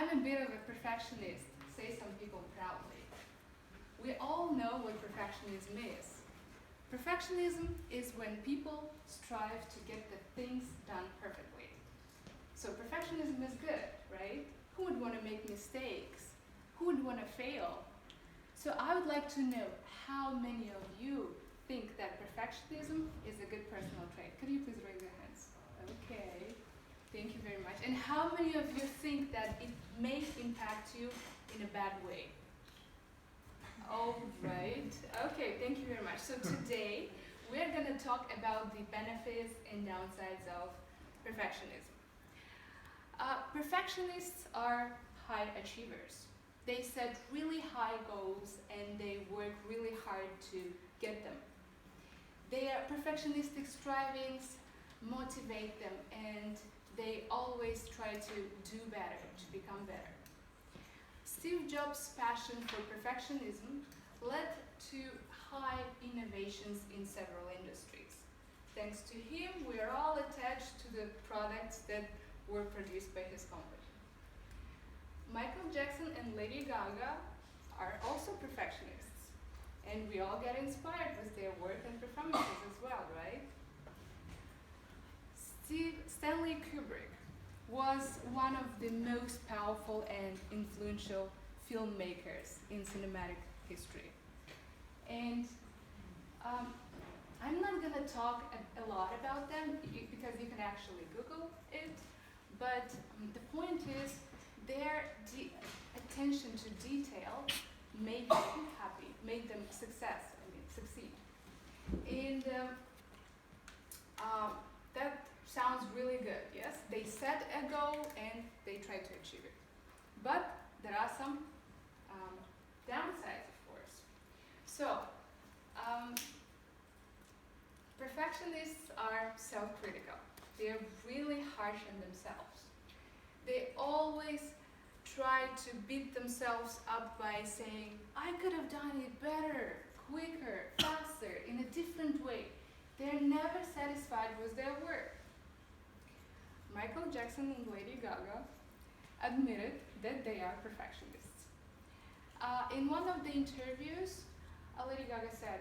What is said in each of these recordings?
I'm a bit of a perfectionist, say some people proudly. We all know what perfectionism is. Perfectionism is when people strive to get the things done perfectly. So perfectionism is good, right? Who would want to make mistakes? Who would want to fail? So I would like to know how many of you think that perfectionism is a good personal trait. Could you please raise your hands? Okay, thank you very much. And how many of you think that it may impact you in a bad way? All right. Okay, thank you very much. So today, we're going to talk about the benefits and downsides of perfectionism. Perfectionists are high achievers. They set really high goals and they work really hard to get them. Their perfectionistic strivings motivate them and they always try to do better, to become better. Steve Jobs' passion for perfectionism led to high innovations in several industries. Thanks to him, we are all attached to the products that were produced by his company. Michael Jackson and Lady Gaga are also perfectionists, and we all get inspired with their work and performances as well, right? Stanley Kubrick was one of the most powerful and influential filmmakers in cinematic history. And I'm not going to talk a lot about them because you can actually Google it, but the point is their attention to detail made them happy, made them succeed. And that sounds really good, yes? They set a goal and they try to achieve it. But there are some downsides, of course. So, perfectionists are self-critical. They're really harsh on themselves. They always try to beat themselves up by saying, I could have done it better, quicker, faster, in a different way. They're never satisfied with their work. Michael Jackson and Lady Gaga admitted that they are perfectionists. In one of the interviews, Lady Gaga said,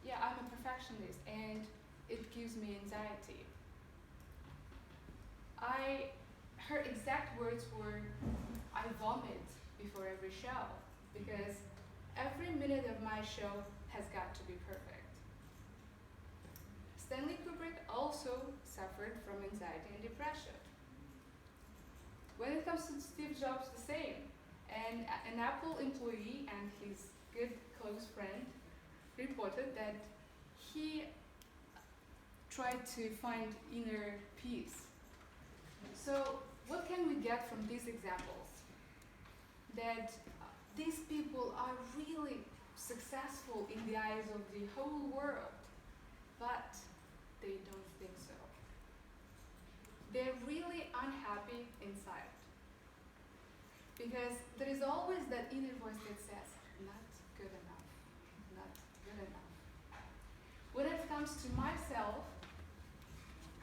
yeah, I'm a perfectionist and it gives me anxiety. Her exact words were, I vomit before every show because every minute of my show has got to be perfect. Stanley Kubrick also suffered from anxiety and depression. When it comes to Steve Jobs, the same. And an Apple employee and his good close friend reported that he tried to find inner peace. So what can we get from these examples? That these people are really successful in the eyes of the whole world, but they don't think so. They're really unhappy inside. Because there is always that inner voice that says, not good enough, not good enough. When it comes to myself,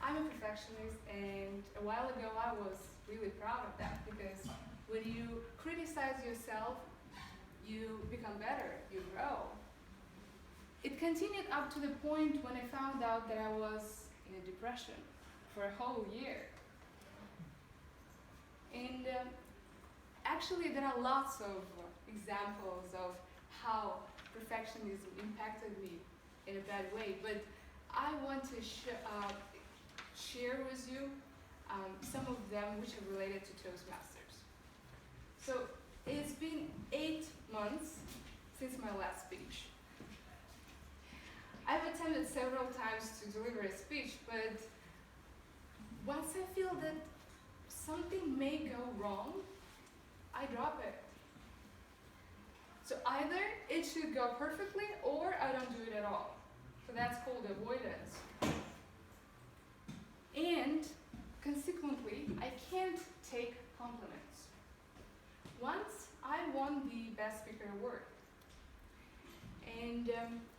I'm a perfectionist, and a while ago I was really proud of that because when you criticize yourself, you become better, you grow. It continued up to the point when I found out that I was in a depression for a whole year. And actually there are lots of examples of how perfectionism impacted me in a bad way, but I want to share with you some of them which are related to Toastmasters. So it's been 8 months since my last speech. I've attempted several times to deliver a speech, but once I feel that something may go wrong, I drop it. So either it should go perfectly or I don't do it at all. So that's called avoidance. And consequently, I can't take compliments. Once I won the Best Speaker Award. And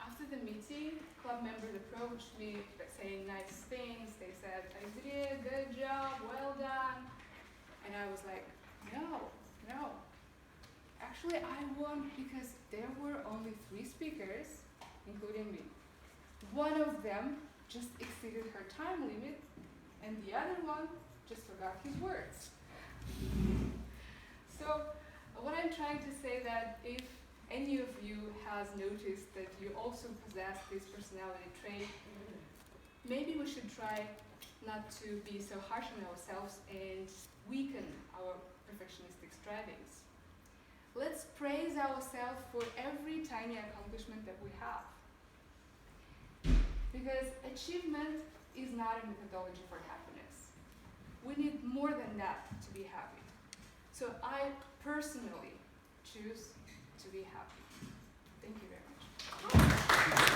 after the meeting, club members approached me saying nice things. They said, Aizere, good job, well done. And I was like, no, one because there were only 3 speakers, including me. One of them just exceeded her time limit, and the other one just forgot his words. So what I'm trying to say that if any of you has noticed that you also possess this personality trait, maybe we should try not to be so harsh on ourselves and weaken our perfectionistic strivings. Let's praise ourselves for every tiny accomplishment that we have. Because achievement is not a methodology for happiness. We need more than that to be happy. So I personally choose to be happy. Thank you very much.